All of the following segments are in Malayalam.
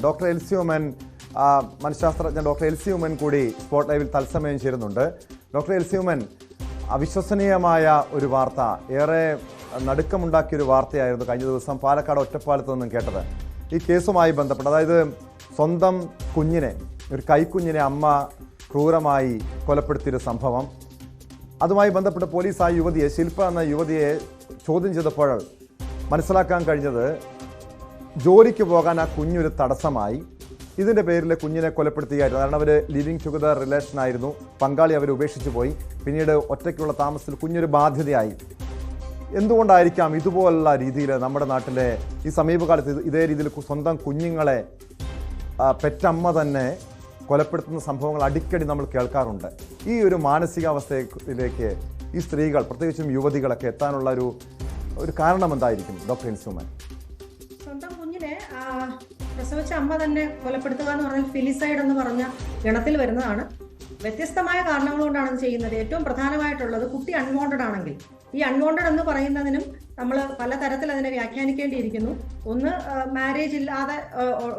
ഡോക്ടർ എൽസി ഉമ്മൻ, മനഃശാസ്ത്രജ്ഞൻ ഡോക്ടർ എൽസി ഉമ്മൻ കൂടി സ്പോട്ട് ലൈവിൽ തത്സമയം ചേരുന്നുണ്ട്. ഡോക്ടർ എൽസി ഉമ്മൻ, അവിശ്വസനീയമായ ഒരു വാർത്ത, ഏറെ നടുക്കമുണ്ടാക്കിയൊരു വാർത്തയായിരുന്നു കഴിഞ്ഞ ദിവസം പാലക്കാട് ഒറ്റപ്പാലത്ത് നിന്നും കേട്ടത്. ഈ കേസുമായി ബന്ധപ്പെട്ട്, അതായത് സ്വന്തം കുഞ്ഞിനെ, ഒരു കൈക്കുഞ്ഞിനെ അമ്മ ക്രൂരമായി കൊലപ്പെടുത്തിയൊരു സംഭവം. അതുമായി ബന്ധപ്പെട്ട് പോലീസ് ആ യുവതിയെ, ശില്പ എന്ന യുവതിയെ ചോദ്യം ചെയ്തപ്പോൾ മനസ്സിലാക്കാൻ കഴിഞ്ഞത് ജോലിക്ക് പോകാൻ ആ കുഞ്ഞൊരു തടസ്സമായി. ഇതിൻ്റെ പേരിൽ കുഞ്ഞിനെ കൊലപ്പെടുത്തുകയായിരുന്നു. കാരണം അവർ ലിവിങ് ടുഗദർ റിലേഷനായിരുന്നു, പങ്കാളി അവർ ഉപേക്ഷിച്ചു പോയി. പിന്നീട് ഒറ്റയ്ക്കുള്ള താമസത്തിൽ കുഞ്ഞൊരു ബാധ്യതയായി. എന്തുകൊണ്ടായിരിക്കാം ഇതുപോലുള്ള രീതിയിൽ നമ്മുടെ നാട്ടിലെ ഈ സമീപകാലത്ത് ഇതേ രീതിയിൽ സ്വന്തം കുഞ്ഞുങ്ങളെ പെറ്റമ്മ തന്നെ കൊലപ്പെടുത്തുന്ന സംഭവങ്ങൾ അടിക്കടി നമ്മൾ കേൾക്കാറുണ്ട്. ഈ ഒരു മാനസികാവസ്ഥയിലേക്ക് ഈ സ്ത്രീകൾ, പ്രത്യേകിച്ചും യുവതികളൊക്കെ എത്താനുള്ള ഒരു കാരണം എന്തായിരിക്കും ഡോക്ടർ എൽസി ഉമ്മൻ? സ്വന്തം കുഞ്ഞിനെ പ്രസവിച്ച അമ്മ തന്നെ കൊലപ്പെടുത്തുക എന്ന് പറഞ്ഞാൽ ഫിലിസൈഡ് എന്ന് പറഞ്ഞ ഗണത്തിൽ വരുന്നതാണ്. വ്യത്യസ്തമായ കാരണങ്ങൾ കൊണ്ടാണ് അത് ചെയ്യുന്നത്. ഏറ്റവും പ്രധാനമായിട്ടുള്ളത് കുട്ടി അൺവാണ്ടഡ് ആണെങ്കിൽ. ഈ അൺവാണ്ടഡ് എന്ന് പറയുന്നതിനും നമ്മൾ പലതരത്തിൽ അതിനെ വ്യാഖ്യാനിക്കേണ്ടിയിരിക്കുന്നു. ഒന്ന്, മാരേജ് ഇല്ലാതെ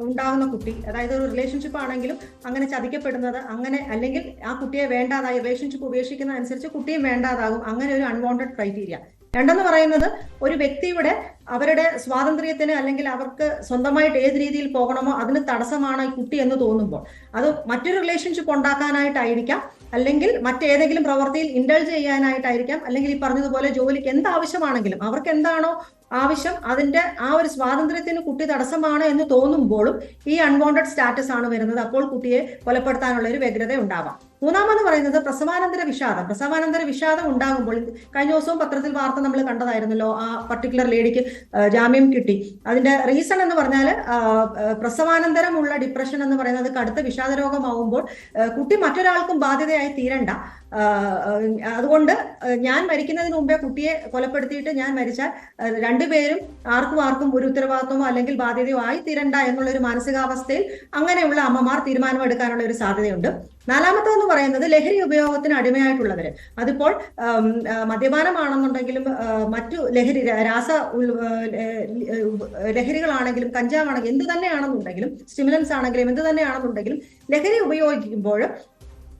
ഉണ്ടാകുന്ന കുട്ടി, അതായത് ഒരു റിലേഷൻഷിപ്പ് ആണെങ്കിലും അങ്ങനെ ചതിക്കപ്പെടുന്നത്, അങ്ങനെ അല്ലെങ്കിൽ ആ കുട്ടിയെ വേണ്ടാതായി റിലേഷൻഷിപ്പ് ഉപേക്ഷിക്കുന്ന അനുസരിച്ച് കുട്ടിയും വേണ്ടാതാകും, അങ്ങനെ ഒരു അൺവാണ്ടഡ് ക്രൈറ്റീരിയ. രണ്ടെന്ന് പറയുന്നത്, ഒരു വ്യക്തിയുടെ അവരുടെ സ്വാതന്ത്ര്യത്തിന് അല്ലെങ്കിൽ അവർക്ക് സ്വന്തമായിട്ട് ഏത് രീതിയിൽ പോകണമോ അതിന് തടസ്സമാണ് ഈ കുട്ടി എന്ന് തോന്നുമ്പോൾ, അത് മറ്റൊരു റിലേഷൻഷിപ്പ് ഉണ്ടാക്കാനായിട്ടായിരിക്കാം, അല്ലെങ്കിൽ മറ്റേതെങ്കിലും പ്രവൃത്തിയിൽ ഇൻഡൾജ് ചെയ്യാനായിട്ടായിരിക്കാം, അല്ലെങ്കിൽ ഈ പറഞ്ഞതുപോലെ ജോലിക്ക് എന്താവശ്യമാണെങ്കിലും അവർക്ക് എന്താണോ ആവശ്യം അതിന്റെ ആ ഒരു സ്വാതന്ത്ര്യത്തിന് കുട്ടി തടസ്സമാണ് എന്ന് തോന്നുമ്പോഴും ഈ അൺവാണ്ടഡ് സ്റ്റാറ്റസ് ആണ് വരുന്നത്. അപ്പോൾ കുട്ടിയെ കൊലപ്പെടുത്താനുള്ള ഒരു വ്യഗ്രത ഉണ്ടാവാം. മൂന്നാമെന്ന് പറയുന്നത് പ്രസവാനന്തര വിഷാദം. പ്രസവാനന്തര വിഷാദം ഉണ്ടാകുമ്പോൾ, കഴിഞ്ഞ ദിവസവും പത്രത്തിൽ വാർത്ത നമ്മൾ കണ്ടതായിരുന്നല്ലോ, ആ പർട്ടിക്കുലർ ലേഡിക്ക് ജാമ്യം കിട്ടി. അതിന്റെ റീസൺ എന്ന് പറഞ്ഞാൽ പ്രസവാനന്തരമുള്ള ഡിപ്രഷൻ എന്ന് പറയുന്നത് കടുത്ത വിഷാദ രോഗമാവുമ്പോൾ കുട്ടി മറ്റൊരാൾക്കും ബാധ്യതയായി തീരണ്ട, അതുകൊണ്ട് ഞാൻ മരിക്കുന്നതിന് മുമ്പേ കുട്ടിയെ കൊലപ്പെടുത്തിയിട്ട് ഞാൻ മരിച്ചാൽ രണ്ടുപേരും ആർക്കും ഒരു ഉത്തരവാദിത്വമോ അല്ലെങ്കിൽ ബാധ്യതയോ ആയി തീരണ്ട എന്നുള്ളൊരു മാനസികാവസ്ഥയിൽ അങ്ങനെയുള്ള അമ്മമാർ തീരുമാനമെടുക്കാനുള്ള ഒരു സാധ്യതയുണ്ട്. നാലാമത്തെന്ന് പറയുന്നത് ലഹരി ഉപയോഗത്തിന് അടിമയായിട്ടുള്ളവര്. അതിപ്പോൾ മദ്യപാനമാണെന്നുണ്ടെങ്കിലും മറ്റു ലഹരികളാണെങ്കിലും കഞ്ചാവാണെങ്കിലും എന്ത് തന്നെയാണെന്നുണ്ടെങ്കിലും, സ്റ്റിമുലൻസ് ആണെങ്കിലും എന്ത് തന്നെയാണെന്നുണ്ടെങ്കിലും ലഹരി ഉപയോഗിക്കുമ്പോൾ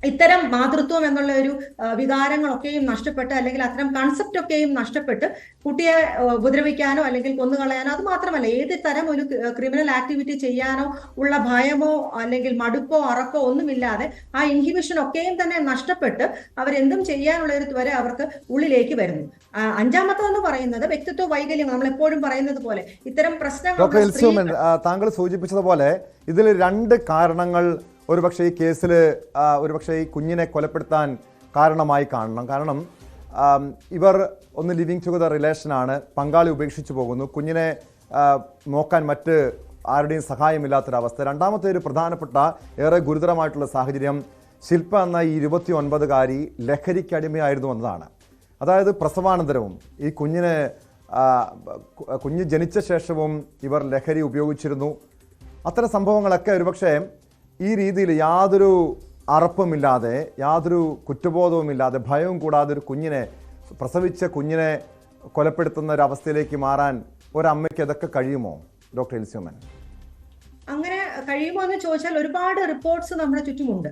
ഇത്തരം മാതൃത്വം എന്നുള്ള ഒരു വികാരങ്ങളൊക്കെയും നഷ്ടപ്പെട്ട്, അല്ലെങ്കിൽ അത്തരം കൺസെപ്റ്റ് ഒക്കെയും നഷ്ടപ്പെട്ട് കുട്ടിയെ ഉപദ്രവിക്കാനോ അല്ലെങ്കിൽ കൊന്നുകളയാനോ, അത് മാത്രമല്ല ഏത് തരം ഒരു ക്രിമിനൽ ആക്ടിവിറ്റി ചെയ്യാനോ ഉള്ള ഭയമോ അല്ലെങ്കിൽ മടുപ്പോ അറക്കോ ഒന്നുമില്ലാതെ ആ ഇൻഹിബിഷൻ ഒക്കെയും തന്നെ നഷ്ടപ്പെട്ട് അവരെന്തും ചെയ്യാനുള്ള ഒരു ത്വര അവർക്ക് ഉള്ളിലേക്ക് വരുന്നു. അഞ്ചാമത്തെന്ന് പറയുന്നത് വ്യക്തിത്വ വൈകല്യം. നമ്മൾ എപ്പോഴും പറയുന്നത് പോലെ ഇത്തരം പ്രശ്നങ്ങൾ താങ്കൾ സൂചിപ്പിച്ചതുപോലെ ഇതിൽ രണ്ട് കാരണങ്ങൾ ഒരുപക്ഷെ ഈ കേസിൽ ഒരുപക്ഷെ ഈ കുഞ്ഞിനെ കൊലപ്പെടുത്താൻ കാരണമായി കാണണം. കാരണം ഇവർ ഒന്ന് ലിവിങ് ടുഗദർ റിലേഷനാണ്, പങ്കാളി ഉപേക്ഷിച്ചു പോകുന്നു, കുഞ്ഞിനെ നോക്കാൻ മറ്റ് ആരുടെയും സഹായമില്ലാത്തൊരവസ്ഥ. രണ്ടാമത്തെ ഒരു പ്രധാനപ്പെട്ട ഏറെ ഗുരുതരമായിട്ടുള്ള സാഹചര്യം, ശില്പ എന്ന ഈ 29-കാരി ലഹരിക്കടിമയായിരുന്നു എന്നതാണ്. അതായത് പ്രസവാനന്തരവും ഈ കുഞ്ഞ് ജനിച്ച ശേഷവും ഇവർ ലഹരി ഉപയോഗിച്ചിരുന്നു. അത്തരം സംഭവങ്ങളൊക്കെ ഒരുപക്ഷെ ഈ രീതിയിൽ യാതൊരു അറപ്പുമില്ലാതെ, യാതൊരു കുറ്റബോധവുമില്ലാതെ, ഭയവും കൂടാതെ ഒരു പ്രസവിച്ച കുഞ്ഞിനെ കൊലപ്പെടുത്തുന്ന ഒരു അവസ്ഥയിലേക്ക് മാറാൻ ഒരമ്മയ്ക്ക് അതൊക്കെ കഴിയുമോ ഡോക്ടർ എൽസി ഉമ്മൻ? അങ്ങനെ കഴിയുമോ എന്ന് ചോദിച്ചാൽ ഒരുപാട് റിപ്പോർട്ട്സ് നമ്മുടെ ചുറ്റുമുണ്ട്.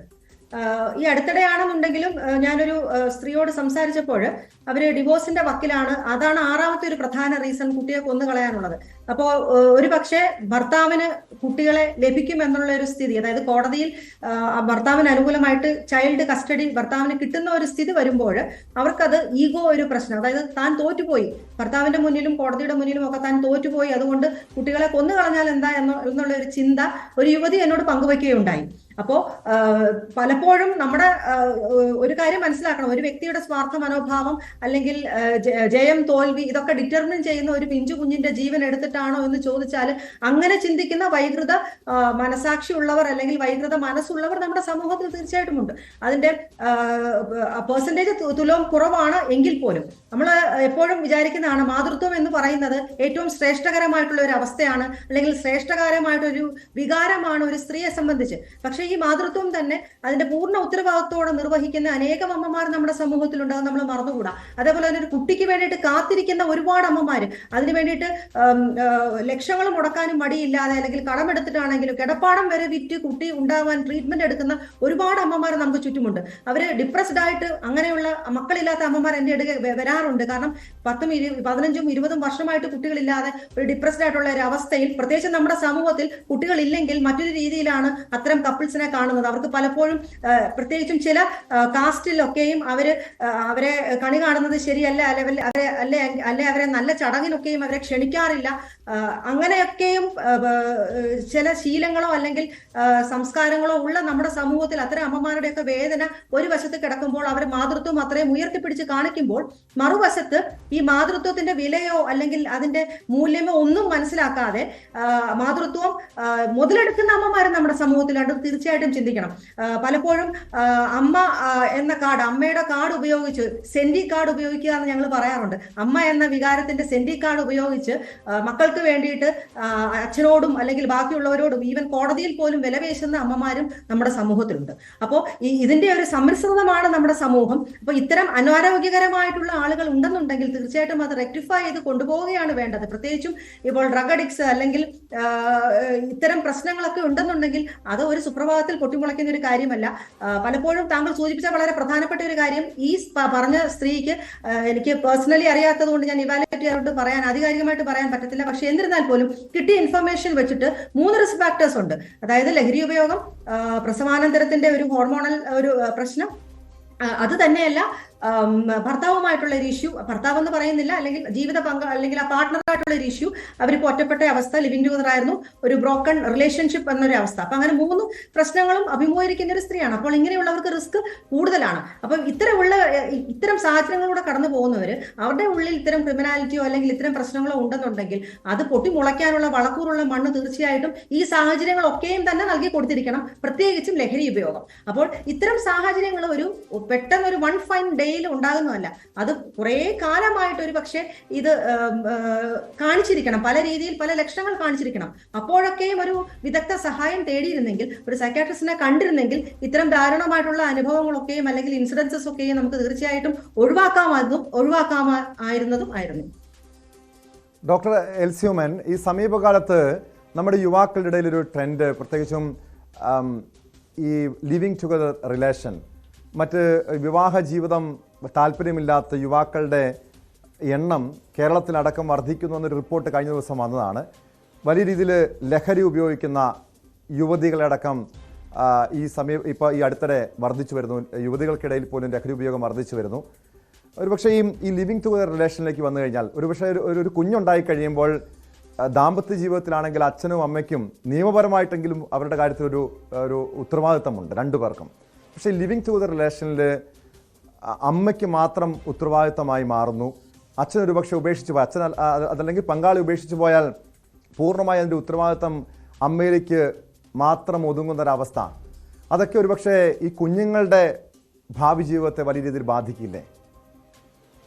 ഈ അടുത്തിടെയാണെന്നുണ്ടെങ്കിലും ഞാനൊരു സ്ത്രീയോട് സംസാരിച്ചപ്പോൾ അവര് ഡിവോഴ്സിന്റെ വക്കിലാണ്. അതാണ് ആറാമത്തെ ഒരു പ്രധാന റീസൺ കുട്ടിയെ കൊന്നുകളയാനുള്ളത്. അപ്പോൾ ഒരു പക്ഷേ ഭർത്താവിന് കുട്ടികളെ ലഭിക്കുമെന്നുള്ള ഒരു സ്ഥിതി, അതായത് കോടതിയിൽ ഭർത്താവിന് അനുകൂലമായിട്ട് ചൈൽഡ് കസ്റ്റഡി ഭർത്താവിന് കിട്ടുന്ന ഒരു സ്ഥിതി വരുമ്പോൾ അവർക്കത് ഈഗോ ഒരു പ്രശ്നം, അതായത് താൻ തോറ്റുപോയി, ഭർത്താവിന്റെ മുന്നിലും കോടതിയുടെ മുന്നിലും ഒക്കെ താൻ തോറ്റുപോയി, അതുകൊണ്ട് കുട്ടികളെ കൊന്നുകളഞ്ഞാൽ എന്താ എന്നുള്ള ഒരു ചിന്ത ഒരു യുവതി എന്നോട് പങ്കുവയ്ക്കുകയുണ്ടായി. അപ്പോ പലപ്പോഴും നമ്മുടെ ഒരു കാര്യം മനസ്സിലാക്കണം, ഒരു വ്യക്തിയുടെ സ്വാർത്ഥ മനോഭാവം അല്ലെങ്കിൽ ജയം തോൽവി ഇതൊക്കെ ഡിറ്റർമിൻ ചെയ്യുന്ന ഒരു പിഞ്ചു കുഞ്ഞിന്റെ ജീവൻ എടുത്തിട്ടാണോ എന്ന് ചോദിച്ചാൽ അങ്ങനെ ചിന്തിക്കുന്ന വൈകൃത മനസാക്ഷി ഉള്ളവർ അല്ലെങ്കിൽ വൈകൃത മനസ്സുള്ളവർ നമ്മുടെ സമൂഹത്തിൽ തീർച്ചയായിട്ടും ഉണ്ട്. അതിന്റെ പെർസെന്റേജ് തുലവും കുറവാണ് എങ്കിൽ പോലും നമ്മൾ എപ്പോഴും വിചാരിക്കുന്നതാണ് മാതൃത്വം എന്ന് പറയുന്നത് ഏറ്റവും ശ്രേഷ്ഠകരമായിട്ടുള്ള ഒരു അവസ്ഥയാണ്, അല്ലെങ്കിൽ ശ്രേഷ്ഠകരമായിട്ടൊരു വികാരമാണ് ഒരു സ്ത്രീയെ സംബന്ധിച്ച്. പക്ഷെ ഈ മാതൃത്വം തന്നെ അതിന്റെ പൂർണ്ണ ഉത്തരവാദിത്വത്തോടെ നിർവഹിക്കുന്ന അനേകം അമ്മമാർ നമ്മുടെ സമൂഹത്തിലുണ്ട്, അത് നമ്മൾ മറന്നുകൂടാ. അതേപോലെ തന്നെ ഒരു കുട്ടിക്ക് വേണ്ടിയിട്ട് കാത്തിരിക്കുന്ന ഒരുപാട് അമ്മമാര്, അതിന് വേണ്ടിയിട്ട് ലക്ഷങ്ങൾ മുടക്കാനും മടിയില്ലാതെ അല്ലെങ്കിൽ കടമെടുത്തിട്ടാണെങ്കിലും കിടപ്പാടം വരെ വിറ്റ് കുട്ടി ഉണ്ടാവാൻ ട്രീറ്റ്മെന്റ് എടുക്കുന്ന ഒരുപാട് അമ്മമാർ നമുക്ക് ചുറ്റുമുണ്ട്. അവര് ഡിപ്രസ്ഡ് ആയിട്ട് അങ്ങനെയുള്ള മക്കളില്ലാത്ത അമ്മമാർ എൻ്റെ അടുക്ക വരാറുണ്ട്. കാരണം 10, 15, 20 വർഷമായിട്ട് കുട്ടികളില്ലാതെ ഒരു ഡിപ്രസ്ഡ് ആയിട്ടുള്ള ഒരു അവസ്ഥയിൽ, പ്രത്യേകിച്ച് നമ്മുടെ സമൂഹത്തിൽ കുട്ടികളില്ലെങ്കിൽ മറ്റൊരു രീതിയിലാണ് അത്തരം കപ്പിൾസിനെ കാണുന്നത്. അവർക്ക് പലപ്പോഴും പ്രത്യേകിച്ചും ചില കാസ്റ്റിലൊക്കെയും അവരെ കണി കാണുന്നത് ശരിയല്ല, അല്ലെ അവരെ നല്ല ചടങ്ങിനൊക്കെയും അവരെ ക്ഷണിക്കാറില്ല. അങ്ങനെയൊക്കെയും ചില ശീലങ്ങളോ അല്ലെങ്കിൽ സംസ്കാരങ്ങളോ ഉള്ള നമ്മുടെ സമൂഹത്തിൽ അത്തരം അമ്മമാരുടെയൊക്കെ വേദന ഒരു വശത്ത് കിടക്കുമ്പോൾ അവർ മാതൃത്വം അത്രയും ഉയർത്തിപ്പിടിച്ച് കാണിക്കുമ്പോൾ, മറുവശത്ത് ഈ മാതൃത്വത്തിന്റെ വിലയോ അല്ലെങ്കിൽ അതിന്റെ മൂല്യമോ ഒന്നും മനസ്സിലാക്കാതെ മാതൃത്വം മുതലെടുക്കുന്ന അമ്മമാരും നമ്മുടെ സമൂഹത്തിലുണ്ട്. തീർച്ചയായിട്ടും ചിന്തിക്കണം. പലപ്പോഴും അമ്മ എന്ന കാർഡ്, അമ്മയുടെ കാർഡ് ഉപയോഗിച്ച്, സെന്റി കാർഡ് ഉപയോഗിക്കുക എന്ന് ഞങ്ങൾ പറയാറുണ്ട്. അമ്മ എന്ന വികാരത്തിന്റെ സെന്റി കാർഡ് ഉപയോഗിച്ച് മക്കൾക്ക് വേണ്ടിയിട്ട് അച്ഛനോടും അല്ലെങ്കിൽ ബാക്കിയുള്ളവരോടും ഈവൻ കോടതിയിൽ പോലും വിലപേശുന്ന അമ്മമാരും നമ്മുടെ സമൂഹത്തിലുണ്ട്. അപ്പോൾ ഇതിന്റെ ഒരു സമ്മിശ്രിതമാണ് നമ്മുടെ സമൂഹം. അപ്പൊ ഇത്തരം അനാരോഗ്യകരമായിട്ടുള്ള ആളുകൾ ഉണ്ടെന്നുണ്ടെങ്കിൽ തീർച്ചയായിട്ടും അത് റെക്ടിഫൈ ചെയ്ത് കൊണ്ടുപോവുകയാണ് വേണ്ടത്. പ്രത്യേകിച്ചും ഇപ്പോൾ ഡ്രഗ് അഡിക്ട്സ് അല്ലെങ്കിൽ ഇത്തരം പ്രശ്നങ്ങളൊക്കെ ഉണ്ടെന്നുണ്ടെങ്കിൽ അത് ഒരു സുപ്രഭാതത്തിൽ പൊട്ടിമുളയ്ക്കുന്ന ഒരു കാര്യമല്ല. പലപ്പോഴും താങ്കൾ സൂചിപ്പിച്ച വളരെ പ്രധാനപ്പെട്ട ഒരു കാര്യം, ഈ പറഞ്ഞ സ്ത്രീക്ക് എനിക്ക് പേഴ്സണലി അറിയാത്തത് കൊണ്ട് ഞാൻ ഇവാലുവേറ്റ് ചെയ്തുകൊണ്ട് ആധികാരികമായിട്ട് പറയാൻ പറ്റത്തില്ല. പക്ഷെ എന്നിരുന്നാൽ പോലും കിട്ടിയ ഇൻഫർമേഷൻ വെച്ചിട്ട് 3 റിസ്ക് ഫാക്ടേഴ്സ് ഉണ്ട്. അതായത് ലഹരി ഉപയോഗം, പ്രസവാനന്തരത്തിന്റെ ഒരു ഹോർമോണൽ ഒരു പ്രശ്നം, അത് തന്നെയല്ല ഭർത്താവുമായിട്ടുള്ള ഒരു ഇഷ്യൂ, ഭർത്താവ് എന്ന് പറയുന്നില്ല, അല്ലെങ്കിൽ ജീവിത അല്ലെങ്കിൽ ആ പാർട്ട്ണറായിട്ടുള്ള ഒരു ഇഷ്യൂ, അവരിപ്പോൾ ഒറ്റപ്പെട്ട അവസ്ഥ, ലിവിംഗ് ടുഗദർ ആയിരുന്നു, ഒരു ബ്രോക്കൺ റിലേഷൻഷിപ്പ് എന്നൊരു അവസ്ഥ. അപ്പൊ അങ്ങനെ 3 പ്രശ്നങ്ങളും അഭിമുഖീകരിക്കുന്ന ഒരു സ്ത്രീയാണ്. അപ്പോൾ ഇങ്ങനെയുള്ളവർക്ക് റിസ്ക് കൂടുതലാണ്. അപ്പം ഇത്തരം സാഹചര്യങ്ങളിലൂടെ കടന്നു പോകുന്നവര് അവരുടെ ഉള്ളിൽ ഇത്തരം ക്രിമിനാലിറ്റിയോ അല്ലെങ്കിൽ ഇത്തരം പ്രശ്നങ്ങളോ ഉണ്ടെന്നുണ്ടെങ്കിൽ അത് പൊട്ടിമുളയ്ക്കാനുള്ള വളക്കൂറുള്ള മണ്ണ് തീർച്ചയായിട്ടും ഈ സാഹചര്യങ്ങളൊക്കെയും തന്നെ നൽകി കൊടുത്തിരിക്കണം, പ്രത്യേകിച്ചും ലഹരി ഉപയോഗം. അപ്പോൾ ഇത്തരം സാഹചര്യങ്ങൾ പെട്ടെന്ന് ഒരു വൺ ഫൈൻ ഡേ ഉണ്ടാകുന്നതല്ല. അത് കുറെ കാലമായിട്ട് ഒരു പക്ഷേ ഇത് കാണിച്ചിരിക്കണം, പല രീതിയിൽ പല ലക്ഷണങ്ങൾ കാണിച്ചിരിക്കണം. അപ്പോഴൊക്കെയും ഒരു വിദഗ്ധ സഹായം തേടിയിരുന്നെങ്കിൽ, ഒരു സൈക്കാട്രിസ്റ്റിനെ കണ്ടിരുന്നെങ്കിൽ ഇത്തരം ദാരുണമായിട്ടുള്ള അനുഭവങ്ങളൊക്കെയും അല്ലെങ്കിൽ ഇൻസിഡൻസസ് ഒക്കെയും നമുക്ക് തീർച്ചയായിട്ടും ഒഴിവാക്കാമായിരുന്നതും. ഡോക്ടർ എൽസി ഉമ്മൻ, ഈ സമീപകാലത്ത് നമ്മുടെ യുവാക്കളുടെ ഇടയിൽ ഒരു ട്രെൻഡ്, പ്രത്യേകിച്ചും ഈ ലിവിങ് ടുഗദർ റിലേഷൻ, മറ്റ് വിവാഹ ജീവിതം താല്പര്യമില്ലാത്ത യുവാക്കളുടെ എണ്ണം കേരളത്തിലടക്കം വർദ്ധിക്കുന്നു എന്നൊരു റിപ്പോർട്ട് കഴിഞ്ഞ ദിവസം വന്നതാണ്. വലിയ രീതിയിൽ ലഹരി ഉപയോഗിക്കുന്ന യുവതികളടക്കം ഇപ്പോൾ ഈ അടുത്തിടെ വർദ്ധിച്ചു വരുന്നു. യുവതികൾക്കിടയിൽ പോലും ലഹരി ഉപയോഗം വർദ്ധിച്ചു വരുന്നു. ഒരുപക്ഷെ ഈ ലിവിങ് ടുഗദർ റിലേഷനിലേക്ക് വന്നു കഴിഞ്ഞാൽ, ഒരുപക്ഷെ ഒരു കുഞ്ഞുണ്ടായി കഴിയുമ്പോൾ ദാമ്പത്യ ജീവിതത്തിലാണെങ്കിൽ അച്ഛനും അമ്മയ്ക്കും നിയമപരമായിട്ടെങ്കിലും അവരുടെ കാര്യത്തിൽ ഒരു ഉത്തരവാദിത്തമുണ്ട് രണ്ടുപേർക്കും. പക്ഷേ ലിവിങ് ടുഗദർ റിലേഷനിൽ അമ്മയ്ക്ക് മാത്രം ഉത്തരവാദിത്തമായി മാറുന്നു. അച്ഛൻ ഒരുപക്ഷെ ഉപേക്ഷിച്ച് പോയി, അതല്ലെങ്കിൽ പങ്കാളി ഉപേക്ഷിച്ച് പോയാൽ പൂർണ്ണമായി അതിൻ്റെ ഉത്തരവാദിത്തം അമ്മയിലേക്ക് മാത്രം ഒതുങ്ങുന്നൊരവസ്ഥ. അതൊക്കെ ഒരുപക്ഷെ ഈ കുഞ്ഞുങ്ങളുടെ ഭാവി ജീവിതത്തെ വലിയ രീതിയിൽ ബാധിക്കില്ലേ?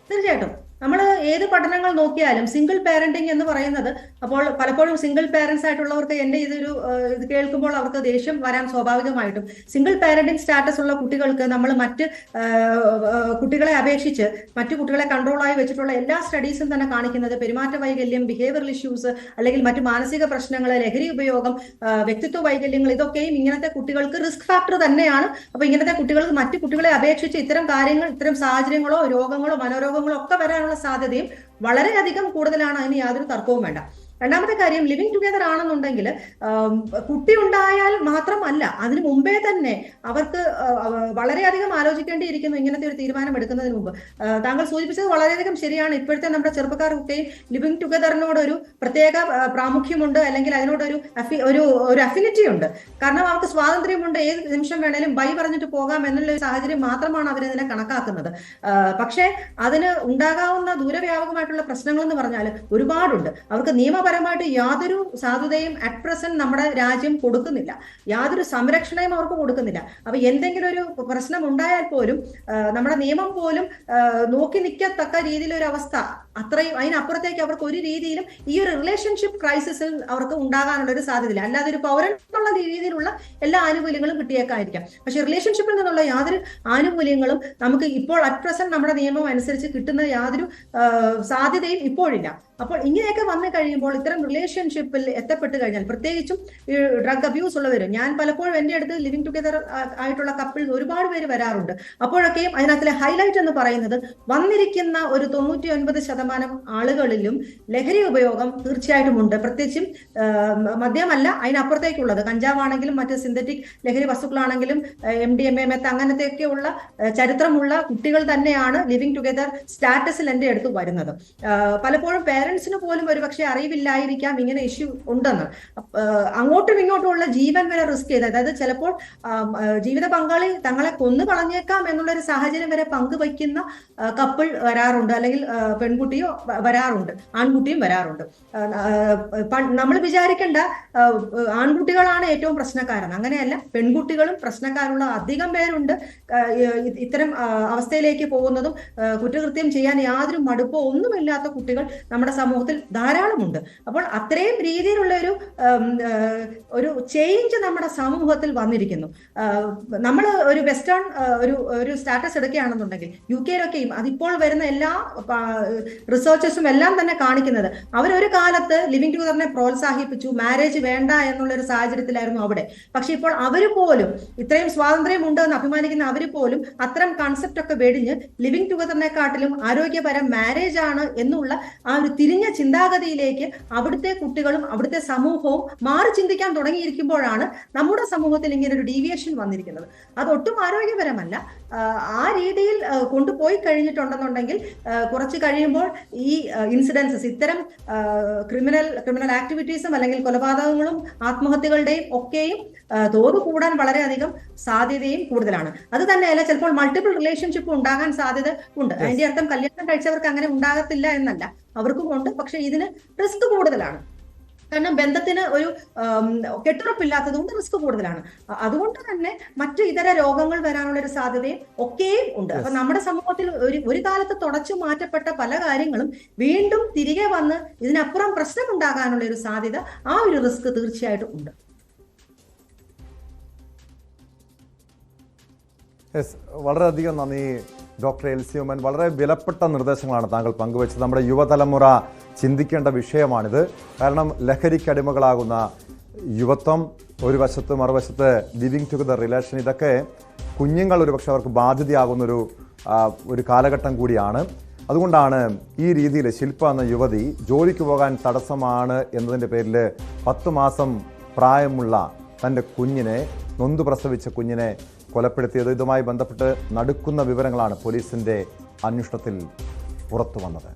തീർച്ചയായിട്ടും. നമ്മൾ ഏത് പഠനങ്ങൾ നോക്കിയാലും സിംഗിൾ പാരന്റിങ് എന്ന് പറയുന്നത്, അപ്പോൾ പലപ്പോഴും സിംഗിൾ പാരന്റ്സ് ആയിട്ടുള്ളവർക്ക് എൻ്റെ ഇത് കേൾക്കുമ്പോൾ അവർക്ക് ദേഷ്യം വരാൻ സ്വാഭാവികമായിട്ടും. സിംഗിൾ പാരന്റിങ് സ്റ്റാറ്റസ് ഉള്ള കുട്ടികൾക്ക് നമ്മൾ മറ്റ് കുട്ടികളെ അപേക്ഷിച്ച് മറ്റു കുട്ടികളെ കൺട്രോളായി വെച്ചിട്ടുള്ള എല്ലാ സ്റ്റഡീസും തന്നെ കാണിക്കുന്നത് പെരുമാറ്റ വൈകല്യം, ബിഹേവിയറൽ ഇഷ്യൂസ്, അല്ലെങ്കിൽ മറ്റു മാനസിക പ്രശ്നങ്ങൾ, ലഹരി ഉപയോഗം, വ്യക്തിത്വ വൈകല്യങ്ങൾ, ഇതൊക്കെയും ഇങ്ങനത്തെ കുട്ടികൾക്ക് റിസ്ക് ഫാക്ടർ തന്നെയാണ്. അപ്പൊ ഇങ്ങനത്തെ കുട്ടികൾക്ക് മറ്റു കുട്ടികളെ അപേക്ഷിച്ച് ഇത്തരം കാര്യങ്ങൾ, ഇത്തരം സാഹചര്യങ്ങളോ രോഗങ്ങളോ മനോരോഗങ്ങളോ ഒക്കെ വരാനുള്ള സാധ്യതയും വളരെയധികം കൂടുതലാണ്. അതിന് യാതൊരു തർക്കവും വേണ്ട. രണ്ടാമത്തെ കാര്യം, ലിവിങ് ടുഗദർ ആണെന്നുണ്ടെങ്കിൽ കുട്ടി ഉണ്ടായാൽ മാത്രമല്ല, അതിനു മുമ്പേ തന്നെ അവർക്ക് വളരെയധികം ആലോചിക്കേണ്ടിയിരിക്കുന്നു ഇങ്ങനത്തെ ഒരു തീരുമാനം എടുക്കുന്നതിന് മുമ്പ്. താങ്കൾ സൂചിപ്പിച്ചത് വളരെയധികം ശരിയാണ്. ഇപ്പോഴത്തെ നമ്മുടെ ചെറുപ്പക്കാർക്കൊക്കെയും ലിവിങ് ടുഗദറിനോട് ഒരു പ്രത്യേക പ്രാമുഖ്യമുണ്ട്, അല്ലെങ്കിൽ അതിനോടൊരു ഒരു അഫിനിറ്റി ഉണ്ട്. കാരണം അവർക്ക് സ്വാതന്ത്ര്യമുണ്ട്, ഏത് നിമിഷം വേണേലും ബൈ പറഞ്ഞിട്ട് പോകാം എന്നുള്ള സാഹചര്യം മാത്രമാണ് അവരിതിനെ കണക്കാക്കുന്നത്. പക്ഷേ അതിന് ഉണ്ടാകാവുന്ന ദൂരവ്യാപകമായിട്ടുള്ള പ്രശ്നങ്ങൾ എന്ന് പറഞ്ഞാൽ ഒരുപാടുണ്ട്. അവർക്ക് പരമായിട്ട് യാതൊരു സാധുതയും അറ്റ് പ്രസന്റ് നമ്മുടെ രാജ്യം കൊടുക്കുന്നില്ല, യാതൊരു സംരക്ഷണയും അവർക്ക് കൊടുക്കുന്നില്ല. അപ്പൊ എന്തെങ്കിലും ഒരു പ്രശ്നം ഉണ്ടായാൽ പോലും നമ്മുടെ നിയമം പോലും നോക്കി നിൽക്കത്തക്ക രീതിയിലൊരു അവസ്ഥ, അത്രയും അതിനപ്പുറത്തേക്ക് അവർക്ക് ഒരു രീതിയിലും ഈ ഒരു റിലേഷൻഷിപ്പ് ക്രൈസിസിൽ അവർക്ക് ഉണ്ടാകാനുള്ള ഒരു സാധ്യതയില്ല. അല്ലാതെ ഒരു പൗരൻ എന്നുള്ള രീതിയിലുള്ള എല്ലാ ആനുകൂല്യങ്ങളും കിട്ടിയേക്കായിരിക്കാം, പക്ഷെ റിലേഷൻഷിപ്പിൽ നിന്നുള്ള യാതൊരു ആനുകൂല്യങ്ങളും നമുക്ക് ഇപ്പോൾ അറ്റ് പ്രസന്റ് നമ്മുടെ നിയമം അനുസരിച്ച് കിട്ടുന്ന യാതൊരു സാധ്യതയും ഇപ്പോഴില്ല. അപ്പോൾ ഇങ്ങനെയൊക്കെ വന്നു കഴിയുമ്പോൾ ഇത്തരം റിലേഷൻഷിപ്പിൽ എത്തപ്പെട്ട് കഴിഞ്ഞാൽ, പ്രത്യേകിച്ചും ഈ ഡ്രഗ് അബ്യൂസ് ഉള്ളവരും, ഞാൻ പലപ്പോഴും എൻ്റെ അടുത്ത് ലിവിങ് ടുഗദർ ആയിട്ടുള്ള കപ്പിൾസ് ഒരുപാട് പേര് വരാറുണ്ട്. അപ്പോഴൊക്കെയും അതിനകത്തിലെ ഹൈലൈറ്റ് എന്ന് പറയുന്നത് വന്നിരിക്കുന്ന ഒരു 99% ആളുകളിലും ലഹരി ഉപയോഗം തീർച്ചയായിട്ടും ഉണ്ട്. പ്രത്യേകിച്ചും മദ്യമല്ല, അതിനപ്പുറത്തേക്കുള്ളത് കഞ്ചാവാണെങ്കിലും മറ്റ് സിന്തറ്റിക് ലഹരി വസ്തുക്കളാണെങ്കിലും MDMA, മെത്ത് അങ്ങനത്തെയൊക്കെയുള്ള ചരിത്രമുള്ള കുട്ടികൾ തന്നെയാണ് ലിവിങ് ടുഗദർ സ്റ്റാറ്റസിൽ എൻ്റെ അടുത്ത് വരുന്നത്. പലപ്പോഴും പേരൻസിന് പോലും ഒരുപക്ഷെ അറിവില്ലായിരിക്കാം ഇങ്ങനെ ഇഷ്യൂ ഉണ്ടെന്ന്. അങ്ങോട്ടും ഇങ്ങോട്ടുമുള്ള ജീവൻ വരെ റിസ്ക് ചെയ്ത്, അതായത് ചിലപ്പോൾ ജീവിത പങ്കാളി തങ്ങളെ കൊന്നു കളഞ്ഞേക്കാം എന്നുള്ളൊരു സാഹചര്യം വരെ പങ്കുവയ്ക്കുന്ന കപ്പിൾ വരാറുണ്ട്, അല്ലെങ്കിൽ പെൺകുട്ടിയോ വരാറുണ്ട്, ആൺകുട്ടിയും വരാറുണ്ട്. നമ്മൾ വിചാരിക്കേണ്ട ആൺകുട്ടികളാണ് ഏറ്റവും പ്രശ്നക്കാരെന്ന്. അങ്ങനെയല്ല, പെൺകുട്ടികളും പ്രശ്നക്കാരുള്ള അധികം പേരുണ്ട്. ഇത്തരം അവസ്ഥയിലേക്ക് പോകുന്നതും കുറ്റകൃത്യം ചെയ്യാൻ യാതൊരു മടുപ്പോ ഒന്നുമില്ലാത്ത കുട്ടികൾ നമ്മുടെ സമൂഹത്തിൽ ധാരാളമുണ്ട്. അപ്പോൾ അത്രയും രീതിയിലുള്ള ഒരു ചേഞ്ച് നമ്മുടെ സമൂഹത്തിൽ വന്നിരിക്കുന്നു. നമ്മൾ ഒരു വെസ്റ്റേൺ ഒരു സ്റ്റാറ്റസ് എടുക്കുകയാണെന്നുണ്ടെങ്കിൽ UK-ലൊക്കെയും അതിപ്പോൾ വരുന്ന എല്ലാ റിസർച്ചേഴ്സും എല്ലാം തന്നെ കാണിക്കുന്നത്, അവരൊരു കാലത്ത് ലിവിങ് ടുഗദറിനെ പ്രോത്സാഹിപ്പിച്ചു, മാരേജ് വേണ്ട എന്നുള്ളൊരു സാഹചര്യത്തിലായിരുന്നു അവിടെ. പക്ഷെ ഇപ്പോൾ അവര് പോലും, ഇത്രയും സ്വാതന്ത്ര്യം ഉണ്ട് എന്ന് അഭിമാനിക്കുന്ന അവര് പോലും അത്തരം കൺസെപ്റ്റ് ഒക്കെ വെടിഞ്ഞ് ലിവിങ് ടുഗദറിനെക്കാട്ടിലും ആരോഗ്യപരം മാരേജ് ആണ് എന്നുള്ള ആ ഒരു തിരിഞ്ഞ ചിന്താഗതിയിലേക്ക് അവിടുത്തെ കുട്ടികളും അവിടുത്തെ സമൂഹവും മാറി ചിന്തിക്കാൻ തുടങ്ങിയിരിക്കുമ്പോഴാണ് നമ്മുടെ സമൂഹത്തിൽ ഇങ്ങനെ ഒരു ഡീവിയേഷൻ വന്നിരിക്കുന്നത്. അതൊട്ടും ആരോഗ്യപരമല്ല. ആ രീതിയിൽ കൊണ്ടുപോയി കഴിഞ്ഞിട്ടുണ്ടെന്നുണ്ടെങ്കിൽ കുറച്ച് കഴിയുമ്പോൾ ഈ ഇൻസിഡൻസസ്, ഇത്തരം ക്രിമിനൽ ആക്ടിവിറ്റീസും അല്ലെങ്കിൽ കൊലപാതകങ്ങളും ആത്മഹത്യകളുടെയും ഒക്കെയും തോത് കൂടാൻ വളരെയധികം സാധ്യതയും കൂടുതലാണ്. അത് തന്നെയല്ല, ചിലപ്പോൾ മൾട്ടിപ്പിൾ റിലേഷൻഷിപ്പ് ഉണ്ടാകാൻ സാധ്യത ഉണ്ട്. അതിന്റെ അർത്ഥം കല്യാണം കഴിച്ചവർക്ക് അങ്ങനെ ഉണ്ടാകത്തില്ല എന്നല്ല, അവർക്കും ഉണ്ട്. പക്ഷെ ഇതിന് റിസ്ക് കൂടുതലാണ്. കാരണം ബന്ധത്തിന് ഒരു കെട്ടുറപ്പില്ലാത്തത് കൊണ്ട് റിസ്ക് കൂടുതലാണ്. അതുകൊണ്ട് തന്നെ മറ്റു ഇതര രോഗങ്ങൾ വരാനുള്ള ഒരു സാധ്യതയും ഒക്കെയും ഉണ്ട്. അപ്പൊ നമ്മുടെ സമൂഹത്തിൽ ഒരു കാലത്ത് തുടച്ചു മാറ്റപ്പെട്ട പല കാര്യങ്ങളും വീണ്ടും തിരികെ വന്ന് ഇതിനപ്പുറം പ്രശ്നമുണ്ടാകാനുള്ള ഒരു സാധ്യത, ആ ഒരു റിസ്ക് തീർച്ചയായിട്ടും ഉണ്ട്. വളരെയധികം നന്ദി ഡോക്ടർ എൽസി ഉമ്മൻ. വളരെ വിലപ്പെട്ട നിർദ്ദേശങ്ങളാണ് താങ്കൾ പങ്കുവച്ചത്. നമ്മുടെ യുവതലമുറ ചിന്തിക്കേണ്ട വിഷയമാണിത്. കാരണം ലഹരിക്കടിമകളാകുന്ന യുവത്വം ഒരു വശത്ത്, മറുവശത്ത് ലിവിങ് ടുഗദർ റിലേഷൻ, ഇതൊക്കെ കുഞ്ഞുങ്ങൾ ഒരുപക്ഷെ അവർക്ക് ബാധ്യതയാകുന്നൊരു കാലഘട്ടം കൂടിയാണ്. അതുകൊണ്ടാണ് ഈ രീതിയിൽ ശില്പ എന്ന യുവതി ജോലിക്ക് പോകാൻ തടസ്സമാണ് എന്നതിൻ്റെ പേരിൽ 10 മാസം പ്രായമുള്ള തൻ്റെ കുഞ്ഞിനെ, നൊന്തു പ്രസവിച്ച കുഞ്ഞിനെ കൊലപ്പെടുത്തിയത്. ഇതുമായി ബന്ധപ്പെട്ട് നടുക്കുന്ന വിവരങ്ങളാണ് പോലീസിൻ്റെ അന്വേഷണത്തിൽ പുറത്തു വന്നത്.